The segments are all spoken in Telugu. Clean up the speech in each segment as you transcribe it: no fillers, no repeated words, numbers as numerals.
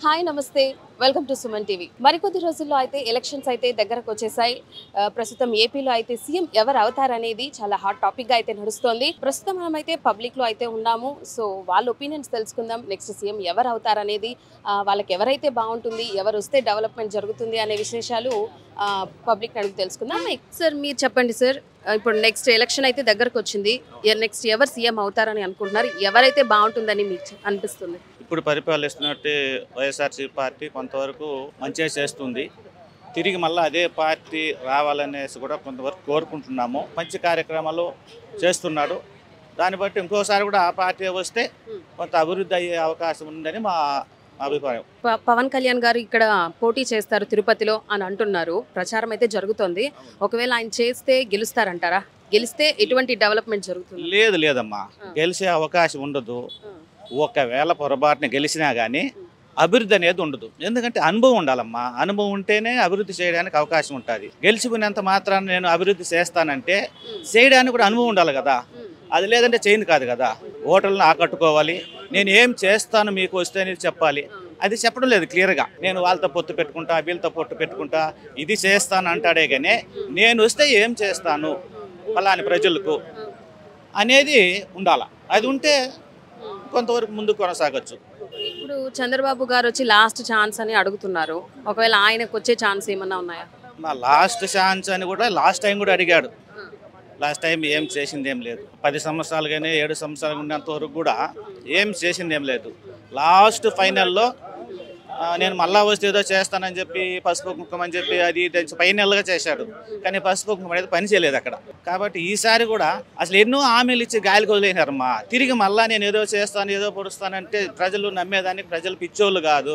హాయ్ నమస్తే వెల్కమ్ టు సుమన్ టీవీ. మరికొద్ది రోజుల్లో అయితే ఎలక్షన్స్ అయితే దగ్గరకు వచ్చేసాయి. ప్రస్తుతం ఏపీలో అయితే సీఎం ఎవరు అవుతారనేది చాలా హాట్ టాపిక్ గా అయితే నడుస్తోంది. ప్రస్తుతం మనమైతే పబ్లిక్ లో అయితే ఉన్నాము. సో వాళ్ళ ఒపీనియన్స్ తెలుసుకుందాం. నెక్స్ట్ సీఎం ఎవరు అవుతారనేది, వాళ్ళకి ఎవరైతే బాగుంటుంది, ఎవరు వస్తే డెవలప్మెంట్ జరుగుతుంది అనే విశేషాలు పబ్లిక్ అడిగి తెలుసుకుందాం. సార్ మీరు చెప్పండి సార్, ఇప్పుడు నెక్స్ట్ ఎలక్షన్ అయితే దగ్గరకు వచ్చింది. నెక్స్ట్ ఎవరు సీఎం అవుతారని అనుకుంటున్నారు? ఎవరైతే బాగుంటుందని మీకు అనిపిస్తుంది? ఇప్పుడు పరిపాలిస్తున్నట్టు వైఎస్ఆర్సీ పార్టీ కొంతవరకు మంచిగా చేస్తుంది. తిరిగి మళ్ళీ అదే పార్టీ రావాలనేసి కూడా కొంతవరకు కోరుకుంటున్నాము. మంచి కార్యక్రమాలు చేస్తున్నాడు. దాన్ని బట్టి ఇంకోసారి కూడా ఆ పార్టీ వస్తే కొంత అభివృద్ధి అయ్యే అవకాశం ఉందని మా అభిప్రాయం. పవన్ కళ్యాణ్ గారు ఇక్కడ పోటీ చేస్తారు తిరుపతిలో అని అంటున్నారు. ప్రచారం అయితే జరుగుతోంది. ఒకవేళ ఆయన చేస్తే గెలుస్తారంటారా? గెలిస్తే ఎటువంటి డెవలప్మెంట్ జరుగుతుంది? లేదమ్మా, గెలిచే అవకాశం ఉండదు. ఒకవేళ పొరపాటున గెలిచినా కానీ అభివృద్ధి అనేది ఉండదు. ఎందుకంటే అనుభవం ఉండాలమ్మా. అనుభవం ఉంటేనే అభివృద్ధి చేయడానికి అవకాశం ఉంటుంది. గెలిచిపోయినంత మాత్రాన్ని నేను అభివృద్ధి చేస్తానంటే చేయడానికి కూడా అనుభవం ఉండాలి కదా. అది లేదంటే చేయను కాదు కదా. ఓటర్లను ఆకట్టుకోవాలి. నేను ఏం చేస్తాను మీకు వస్తే అనేది చెప్పాలి. అది చెప్పడం లేదు క్లియర్గా. నేను వాళ్ళతో పొత్తు పెట్టుకుంటా, వీళ్ళతో పొత్తు పెట్టుకుంటా, ఇది చేస్తాను అంటాడే కానీ నేను వస్తే ఏం చేస్తాను ఫలాని ప్రజలకు అనేది ఉండాలి. అది ఉంటే కొంతవరకు ముందుకు కొనసాగచ్చు. ఇప్పుడు చంద్రబాబు గారు వచ్చి లాస్ట్ ఛాన్స్ అని అడుగుతున్నారు. ఒకవేళ ఆయనకు వచ్చే ఛాన్స్ ఏమన్నా ఉన్నాయా? నా లాస్ట్ ఛాన్స్ అని కూడా లాస్ట్ టైం కూడా అడిగాడు. లాస్ట్ టైం ఏం చేసింది ఏం లేదు. 10 సంవత్సరాలు కానీ 7 సంవత్సరాలు ఉన్నంత వరకు కూడా ఏం చేసింది ఏం లేదు. లాస్ట్ ఫైనల్లో నేను మళ్ళా వస్తే ఏదో చేస్తానని చెప్పి పసుపు కుంకుమ అని చెప్పి అది ఫైనల్గా చేశాడు. కానీ పసుపు కుంకుమ అనేది పని చేయలేదు అక్కడ. కాబట్టి ఈసారి కూడా అసలు ఎన్నో హామీలు ఇచ్చి గాలికి వదిలేనారమ్మా. తిరిగి మళ్ళీ నేను ఏదో చేస్తాను ఏదో పొడుస్తానంటే ప్రజలు నమ్మేదానికి ప్రజలు పిచ్చోళ్ళు కాదు.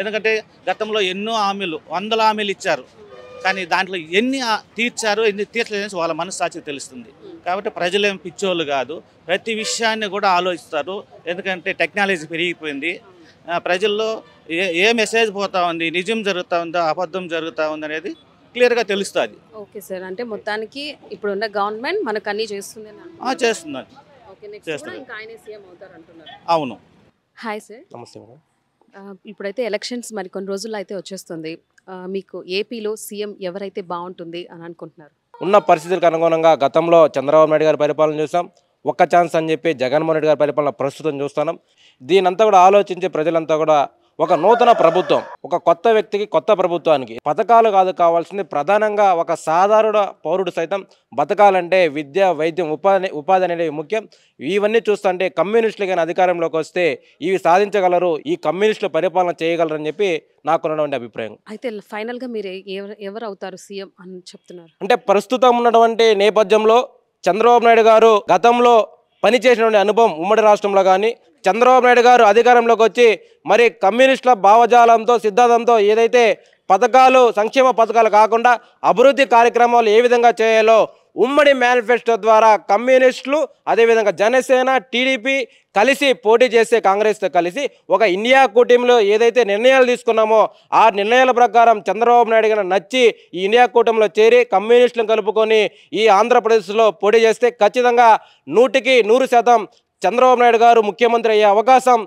ఎందుకంటే గతంలో ఎన్నో హామీలు, 100 హామీలు ఇచ్చారు. కానీ దాంట్లో ఎన్ని తీర్చారు ఎన్ని తీర్చలేదని వాళ్ళ మనస్సాక్షికి తెలుస్తుంది. కాబట్టి ప్రజలేం పిచ్చోళ్ళు కాదు. ప్రతి విషయాన్ని కూడా ఆలోచిస్తారు. ఎందుకంటే టెక్నాలజీ పెరిగిపోయింది. ప్రజల్లో ఏ మెసేజ్ పోతా ఉంది, నిజం జరుగుతూ ఉందా అబద్ధం జరుగుతూ ఉంది అనేది క్లియర్గా తెలుస్తుంది. ఓకే సార్, అంటే మొత్తానికి ఇప్పుడున్న గవర్నమెంట్ మనకు అన్ని చేస్తుంది. చేస్తున్నారు. అవును. Hi sir. నమస్తే మేడం. ఇప్పుడైతే ఎలక్షన్స్ మరి కొన్ని రోజుల్లో అయితే వచ్చేస్తుంది. మీకు ఏపీలో సీఎం ఎవరైతే బాగుంటుంది అని అనుకుంటున్నారు? ఉన్న పరిస్థితులకు అనుగుణంగా గతంలో చంద్రబాబు నాయుడు గారి పరిపాలన చూసాం. ఒక్క ఛాన్స్ అని చెప్పి జగన్మోహన్ రెడ్డి గారి పరిపాలన ప్రస్తుతం చూస్తున్నాం. దీనంతా కూడా ఆలోచించి ప్రజలంతా కూడా ఒక నూతన ప్రభుత్వం, ఒక కొత్త వ్యక్తికి, కొత్త ప్రభుత్వానికి పథకాలు కాదు కావాల్సింది, ప్రధానంగా ఒక సాధారణ పౌరుడు సైతం బతకాలంటే విద్య, వైద్యం, ఉపాధి అనేవి ముఖ్యం. ఇవన్నీ చూస్తుంటే కమ్యూనిస్టులు కానీ అధికారంలోకి వస్తే ఇవి సాధించగలరు, ఈ కమ్యూనిస్టులు పరిపాలన చేయగలరని చెప్పి నాకున్నటువంటి అభిప్రాయం. అయితే ఫైనల్గా మీరు ఎవరు అవుతారు సీఎం అని చెప్తున్నారు? అంటే ప్రస్తుతం ఉన్నటువంటి నేపథ్యంలో చంద్రబాబు నాయుడు గారు గతంలో పనిచేసినటువంటి అనుభవం ఉమ్మడి రాష్ట్రంలో కానీ, చంద్రబాబు నాయుడు గారు అధికారంలోకి వచ్చి మరి కమ్యూనిస్టుల భావజాలంతో, సిద్ధాంతంతో ఏదైతే పథకాలు, సంక్షేమ పథకాలు కాకుండా అభివృద్ధి కార్యక్రమాలు ఏ విధంగా చేయాలో ఉమ్మడి మేనిఫెస్టో ద్వారా కమ్యూనిస్టులు, అదేవిధంగా జనసేన, టీడీపీ కలిసి పోటీ చేసే కాంగ్రెస్తో కలిసి ఒక ఇండియా కూటమిలో ఏదైతే నిర్ణయాలు తీసుకున్నామో ఆ నిర్ణయాల ప్రకారం చంద్రబాబు నాయుడు గారు నచ్చి ఈ ఇండియా కూటమిలో చేరి కమ్యూనిస్టులను కలుపుకొని ఈ ఆంధ్రప్రదేశ్లో పోటీ చేస్తే ఖచ్చితంగా 100% చంద్రబాబు నాయుడు గారు ముఖ్యమంత్రి అయ్యే అవకాశం.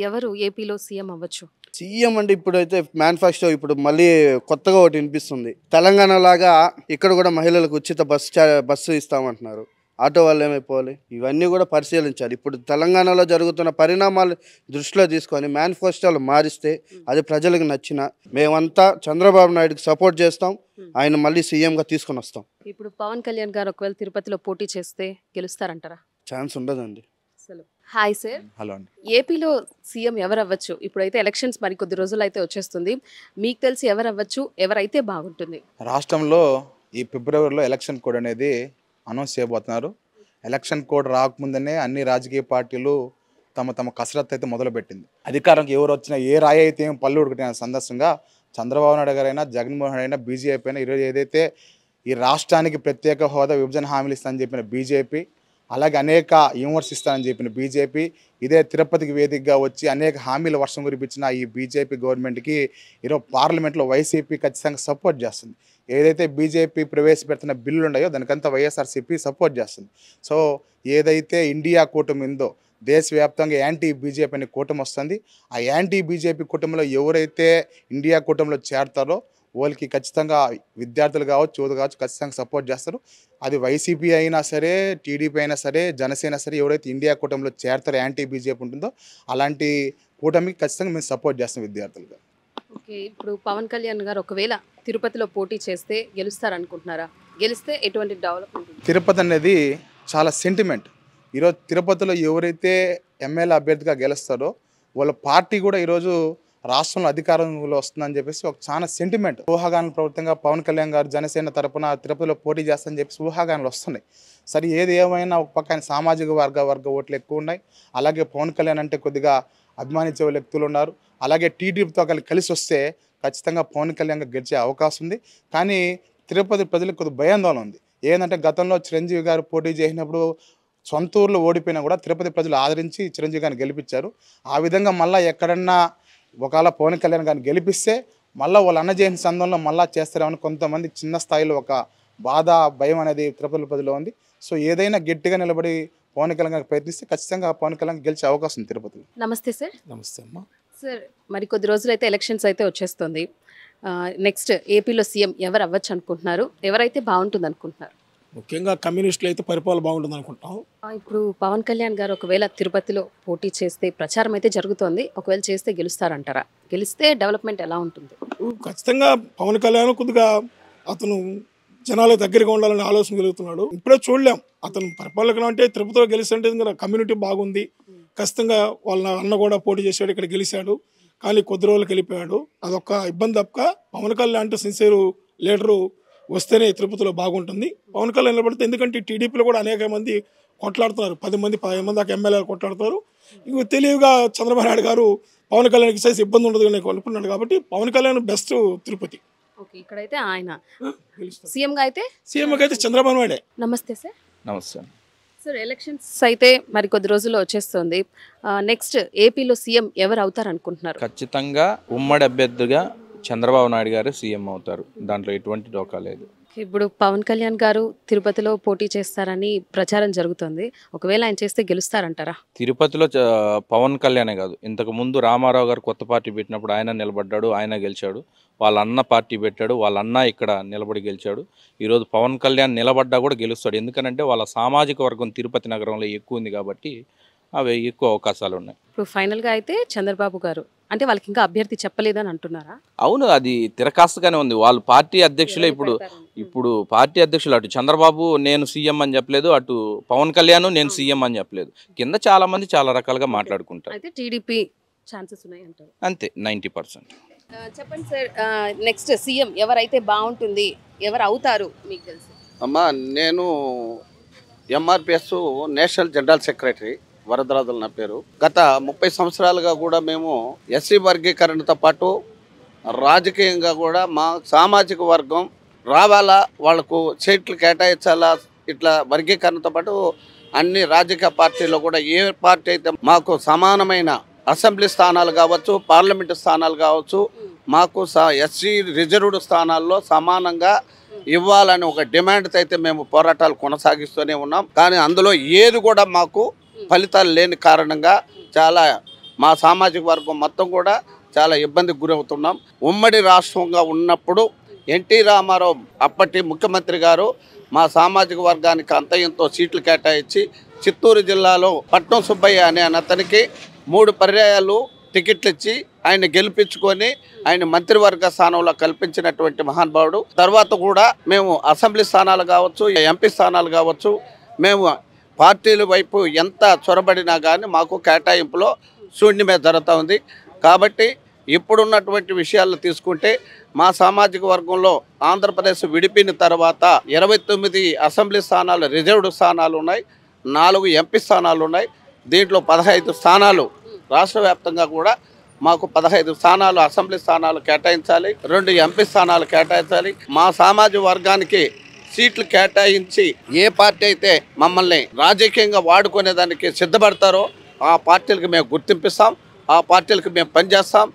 ఎవరు ఏపీలో సీఎం అవ్వచ్చు? సీఎం అంటే ఇప్పుడైతే మేనిఫెస్టో ఇప్పుడు మళ్ళీ కొత్తగా ఒకటి వినిపిస్తుంది. తెలంగాణ లాగా ఇక్కడ కూడా మహిళలకు ఉచిత బస్సు ఇస్తామంటున్నారు. ఆటో వాళ్ళు ఏమైపోవాలి? ఇవన్నీ కూడా పరిశీలించాలి. ఇప్పుడు తెలంగాణలో జరుగుతున్న పరిణామాలు దృష్టిలో తీసుకొని మేనిఫెస్టోలు మారిస్తే అది ప్రజలకు నచ్చిన మేమంతా చంద్రబాబు నాయుడుకి సపోర్ట్ చేస్తాం. ఆయన మళ్ళీ సీఎంగా తీసుకొని వస్తాం. ఇప్పుడు పవన్ కళ్యాణ్ గారు ఒకవేళ తిరుపతిలో పోటీ చేస్తే గెలుస్తారంటారా? ఛాన్స్ ఉండదండి. Hi sir. హలో అండి. ఏపీలో సీఎం ఎవరు అవ్వచ్చు? ఇప్పుడైతే ఎలక్షన్స్ మరి కొద్ది రోజులు అయితే వచ్చేస్తుంది. మీకు తెలిసి ఎవరు అవ్వచ్చు, ఎవరైతే బాగుంటుంది? రాష్ట్రంలో ఈ ఫిబ్రవరిలో ఎలక్షన్ కోడ్ అనేది అనౌన్స్ చేయబోతున్నారు. ఎలక్షన్ కోడ్ రాకముందనే అన్ని రాజకీయ పార్టీలు తమ కసరత్తు అయితే మొదలుపెట్టింది. అధికారంకి ఎవరు వచ్చినా, ఏ రాయి అయితే ఏం పళ్ళు ఉడికిన సందర్శంగా చంద్రబాబు నాయుడు గారైనా, జగన్మోహన్ రెడ్డి అయినా, బీజేపీ అయినా ఈరోజు ఏదైతే ఈ రాష్ట్రానికి ప్రత్యేక హోదా, విభజన హామీలు ఇస్తానని చెప్పిన బీజేపీ, అలాగే అనేక విమర్శిస్తానని చెప్పిన బీజేపీ, ఇదే తిరుపతికి వేదికగా వచ్చి అనేక హామీల వర్షం కురిపించిన ఈ బీజేపీ గవర్నమెంట్కి ఈరోజు పార్లమెంట్లో వైసీపీ ఖచ్చితంగా సపోర్ట్ చేస్తుంది. ఏదైతే బీజేపీ ప్రవేశపెడుతున్న బిల్లులు ఉన్నాయో దానికంతా వైఎస్ఆర్సీపీ సపోర్ట్ చేస్తుంది. సో ఏదైతే ఇండియా కూటమి ఉందో దేశవ్యాప్తంగా యాంటీ బీజేపీ అనే కూటమి వస్తుంది. ఆ యాంటీ బీజేపీ కూటమిలో ఎవరైతే ఇండియా కూటమిలో చేరతారో వాళ్ళకి ఖచ్చితంగా విద్యార్థులు కావచ్చు, యువత కావచ్చు, ఖచ్చితంగా సపోర్ట్ చేస్తారు. అది వైసీపీ అయినా సరే, టీడీపీ అయినా సరే, జనసేన సరే, ఎవరైతే ఇండియా కూటమిలో చేరతారో యాంటీ బీజేపీ ఉంటుందో అలాంటి కూటమికి ఖచ్చితంగా మేము సపోర్ట్ చేస్తాం విద్యార్థులుగా. ఓకే, ఇప్పుడు పవన్ కళ్యాణ్ గారు ఒకవేళ తిరుపతిలో పోటీ చేస్తే గెలుస్తారనుకుంటున్నారా? గెలిస్తే ఎటువంటి డెవలప్మెంట్? తిరుపతి అనేది చాలా సెంటిమెంట్. ఈరోజు తిరుపతిలో ఎవరైతే ఎమ్మెల్యే అభ్యర్థిగా గెలుస్తారో వాళ్ళ పార్టీ కూడా ఈరోజు రాష్ట్రంలో అధికారంలో వస్తుందని చెప్పేసి ఒక చాలా సెంటిమెంట్. ఊహాగానాల ప్రభుత్వంగా పవన్ కళ్యాణ్ గారు జనసేన తరపున తిరుపతిలో పోటీ చేస్తారని చెప్పేసి ఊహాగానాలు వస్తున్నాయి. సరే, ఏది ఏమైనా ఒక పక్క ఆయన సామాజిక వర్గ ఓట్లు ఎక్కువ ఉన్నాయి. అలాగే పవన్ కళ్యాణ్ అంటే కొద్దిగా అభిమానించే వ్యక్తులు ఉన్నారు. అలాగే టీడీపీతో కలిసి వస్తే ఖచ్చితంగా పవన్ కళ్యాణ్ గెలిచే అవకాశం ఉంది. కానీ తిరుపతి ప్రజలకు కొద్దిగా భయాందోళన ఉంది. ఏంటంటే గతంలో చిరంజీవి గారు పోటీ చేసినప్పుడు సొంత ఊర్లో ఓడిపోయినా కూడా తిరుపతి ప్రజలు ఆదరించి చిరంజీవి గారిని గెలిపించారు. ఆ విధంగా మళ్ళీ ఎక్కడన్నా ఒకవేళ పవన్ కళ్యాణ్ గారిని గెలిపిస్తే మళ్ళీ వాళ్ళు అన్న చేసిన సందర్భంలో మళ్ళీ చేస్తారేమని కొంతమంది చిన్న స్థాయిలో ఒక బాధ, భయం అనేది తిరుపతి ప్రజల్లో ఉంది. సో ఏదైనా గట్టిగా నిలబడి పవన్ కళ్యాణ్ గారికి ప్రయత్నిస్తే ఖచ్చితంగా పవన్ కళ్యాణ్ గెలిచే అవకాశం ఉంది తిరుపతిలో. నమస్తే సార్. నమస్తే అమ్మా. సార్, మరి కొద్ది రోజులు అయితే ఎలక్షన్స్ అయితే వచ్చేస్తుంది. నెక్స్ట్ ఏపీలో సీఎం ఎవరు అవ్వచ్చు అనుకుంటున్నారు? ఎవరైతే బాగుంటుంది అనుకుంటున్నారు? ముఖ్యంగా కమ్యూనిస్టులు అయితే పరిపాలన బాగుంటుంది అనుకుంటాం. ఇప్పుడు పవన్ కళ్యాణ్ గారు ఒకవేళ తిరుపతిలో పోటీ చేస్తే ప్రచారం అయితే జరుగుతోంది. ఒకవేళ చేస్తే గెలుస్తారంటారా? గెలిస్తే డెవలప్మెంట్ ఎలా ఉంటుంది? ఖచ్చితంగా పవన్ కళ్యాణ్ కొద్దిగా అతను జనాల దగ్గరగా ఉండాలని ఆలోచన కలుగుతున్నాడు. ఇప్పుడే చూడలేం అతను పరిపాలన అంటే తిరుపతిలో గెలిస్తుంటే కమ్యూనిటీ బాగుంది. ఖచ్చితంగా వాళ్ళ అన్న కూడా పోటీ చేశాడు, ఇక్కడ గెలిచాడు. కానీ కొద్ది రోజులకు వెళ్ళిపోయాడు. అదొక ఇబ్బంది తప్ప పవన్ కళ్యాణ్ అంటే సిన్సియర్ లీడరు వస్తేనే తిరుపతిలో బాగుంటుంది. పవన్ కళ్యాణ్ నిలబడితే, ఎందుకంటే టీడీపీలో కూడా అనేక మంది కొట్లాడుతున్నారు. 10 మంది దాకా ఎమ్మెల్యేలు కొట్లాడుతున్నారు. ఇంకో తెలివిగా చంద్రబాబు నాయుడు గారు పవన్ కళ్యాణ్కి చేసి ఇబ్బంది ఉండదు అనుకున్నాడు. కాబట్టి పవన్ కళ్యాణ్ బెస్ట్ తిరుపతి. ఓకే, ఇక్కడైతే ఆయన సీఎంగా అయితే చంద్రబాబు నాయుడే. నమస్తే సార్. నమస్తే సార్, ఎలక్షన్స్ అయితే మరి కొద్ది రోజుల్లో వచ్చేస్తుంది. నెక్స్ట్ ఏపీలో సీఎం ఎవరు అవుతారు అనుకుంటున్నారు? ఖచ్చితంగా ఉమ్మడి అభ్యర్థిగా చంద్రబాబు నాయుడు గారు సీఎం అవుతారు. దాంట్లో ఎటువంటి డోకా లేదు. ఇప్పుడు పవన్ కళ్యాణ్ గారు తిరుపతిలో పోటీ చేస్తారని ప్రచారం జరుగుతుంది. ఒకవేళ ఆయన చేస్తే గెలుస్తారంటారా? తిరుపతిలో పవన్ కళ్యాణే కాదు, ఇంతకు ముందు రామారావు గారు కొత్త పార్టీ పెట్టినప్పుడు ఆయన నిలబడ్డాడు, ఆయన గెలిచాడు. వాళ్ళ అన్న పార్టీ పెట్టాడు, వాళ్ళ అన్న ఇక్కడ నిలబడి గెలిచాడు. ఈరోజు పవన్ కళ్యాణ్ నిలబడ్డా కూడా గెలుస్తాడు. ఎందుకంటే వాళ్ళ సామాజిక వర్గం తిరుపతి నగరంలో ఎక్కువ ఉంది కాబట్టి అవి ఎక్కువ అవకాశాలు ఉన్నాయి. ఇప్పుడు ఫైనల్గా అయితే చంద్రబాబు గారు అంటే వాళ్ళకి ఇంకా అభ్యర్థి చెప్పలేదని అంటున్నారా? అవును, అది తిరకాస్తుగానే ఉంది. వాళ్ళు పార్టీ అధ్యక్షులే. ఇప్పుడు పార్టీ అధ్యక్షులు అటు చంద్రబాబు నేను సీఎం అని చెప్పలేదు, అటు పవన్ కళ్యాణ్ నేను సీఎం అని చెప్పలేదు. కింద చాలా మంది చాలా రకాలుగా మాట్లాడుకుంటారు. అయితే టీడీపీ ఛాన్సెస్ ఉన్నాయి అంటారు? అంతే, 90%. చెప్పండి సార్, నెక్స్ట్ సీఎం ఎవరైతే బాగుంటుంది, ఎవరు అవుతారు మీకు తెలుసు? అమ్మా, నేను MRPS national general secretary Varadarajulu నా పేరు. గత 30 సంవత్సరాలుగా కూడా మేము ఎస్సీ వర్గీకరణతో పాటు రాజకీయంగా కూడా మా సామాజిక వర్గం రావాలా, వాళ్లకు సీట్లు కేటాయించాలా, ఇట్లా వర్గీకరణతో పాటు అన్ని రాజకీయ పార్టీల్లో కూడా ఏ పార్టీ అయితే మాకు సమానమైన అసెంబ్లీ స్థానాలు కావచ్చు, పార్లమెంటు స్థానాలు కావచ్చు, మాకు ఎస్సీ రిజర్వ్డ్ స్థానాల్లో సమానంగా ఇవ్వాలని ఒక డిమాండ్తో అయితే మేము పోరాటాలు కొనసాగిస్తూనే ఉన్నాం. కానీ అందులో ఏది కూడా మాకు ఫలితాలు లేని కారణంగా చాలా మా సామాజిక వర్గం మొత్తం కూడా చాలా ఇబ్బందికి గురవుతున్నాం. ఉమ్మడి రాష్ట్రంగా ఉన్నప్పుడు ఎన్టీ రామారావు అప్పటి ముఖ్యమంత్రి గారు మా సామాజిక వర్గానికి అంత ఎంతో సీట్లు కేటాయించి చిత్తూరు జిల్లాలో పట్నం సుబ్బయ్య అనే అతనికి 3 పర్యాయాలు టికెట్లు ఇచ్చి ఆయన గెలిపించుకొని ఆయన మంత్రివర్గ స్థానంలో కల్పించినటువంటి మహానుభావుడు. తర్వాత కూడా మేము అసెంబ్లీ స్థానాలు కావచ్చు, ఎంపీ స్థానాలు కావచ్చు, మేము పార్టీల వైపు ఎంత చొరబడినా కానీ మాకు కేటాయింపులో శూన్యమే జరుగుతూ ఉంది. కాబట్టి ఇప్పుడున్నటువంటి విషయాలు తీసుకుంటే మా సామాజిక వర్గంలో ఆంధ్రప్రదేశ్ విడిపిన తర్వాత 29 అసెంబ్లీ స్థానాలు రిజర్వ్డ్ స్థానాలు ఉన్నాయి, 4 ఎంపీ స్థానాలు ఉన్నాయి. దీంట్లో 15 స్థానాలు రాష్ట్ర వ్యాప్తంగా కూడా మాకు 15 స్థానాలు అసెంబ్లీ స్థానాలు కేటాయించాలి, 2 ఎంపీ స్థానాలు కేటాయించాలి. మా సామాజిక వర్గానికి సీట్లు కేటాయించి ఏ పార్టీ అయితే మమ్మల్ని రాజకీయంగా వాడుకునే దానికి సిద్ధపడతారో ఆ పార్టీలకు మేము గుర్తింపిస్తాం, ఆ పార్టీలకు మేము పనిచేస్తాం.